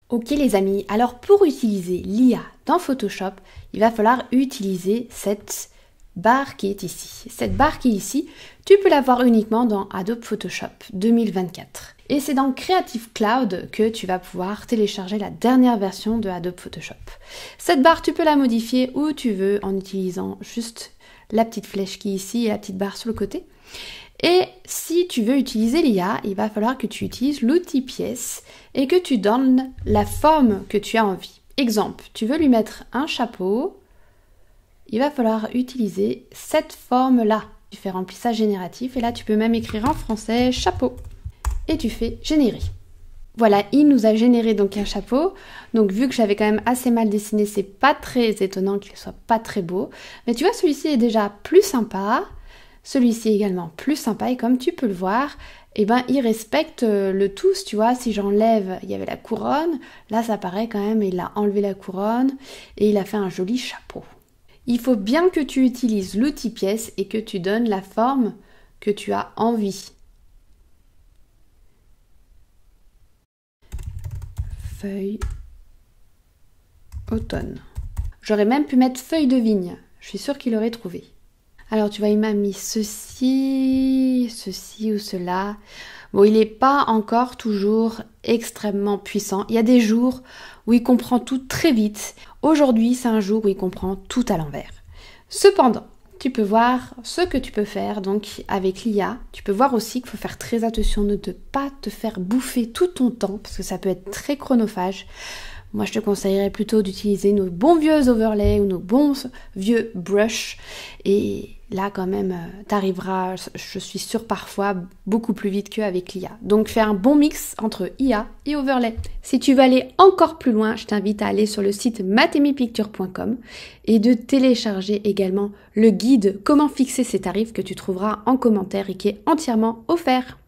Ok les amis, alors pour utiliser l'IA dans Photoshop, il va falloir utiliser cette barre qui est ici. Cette barre qui est ici, tu peux la voir uniquement dans Adobe Photoshop 2024. Et c'est dans Creative Cloud que tu vas pouvoir télécharger la dernière version de Adobe Photoshop. Cette barre, tu peux la modifier où tu veux en utilisant juste la petite flèche qui est ici et la petite barre sur le côté. Et si tu veux utiliser l'IA, il va falloir que tu utilises l'outil pièce et que tu donnes la forme que tu as envie. Exemple, tu veux lui mettre un chapeau, il va falloir utiliser cette forme-là. Tu fais remplissage génératif et là tu peux même écrire en français chapeau. Et tu fais générer. Voilà, il nous a généré donc un chapeau. Donc vu que j'avais quand même assez mal dessiné, c'est pas très étonnant qu'il soit pas très beau. Mais tu vois, celui-ci est déjà plus sympa. Celui-ci est également plus sympa et comme tu peux le voir, eh ben, il respecte le tous, tu vois. Si j'enlève, il y avait la couronne, là ça paraît quand même, il a enlevé la couronne et il a fait un joli chapeau. Il faut bien que tu utilises l'outil pièce et que tu donnes la forme que tu as envie. Feuille automne. J'aurais même pu mettre feuille de vigne, je suis sûre qu'il aurait trouvé. Alors tu vois, il m'a mis ceci ou cela. Bon, il n'est pas encore toujours extrêmement puissant. Il y a des jours où il comprend tout très vite. Aujourd'hui, c'est un jour où il comprend tout à l'envers. Cependant, tu peux voir ce que tu peux faire donc avec l'IA. Tu peux voir aussi qu'il faut faire très attention de ne pas te faire bouffer tout ton temps parce que ça peut être très chronophage. Moi, je te conseillerais plutôt d'utiliser nos bons vieux overlays ou nos bons vieux brushes. Et là, quand même, t'arriveras, je suis sûre parfois, beaucoup plus vite qu'avec l'IA. Donc, fais un bon mix entre IA et overlay. Si tu veux aller encore plus loin, je t'invite à aller sur le site matemipicture.com et de télécharger également le guide « Comment fixer ses tarifs » que tu trouveras en commentaire et qui est entièrement offert.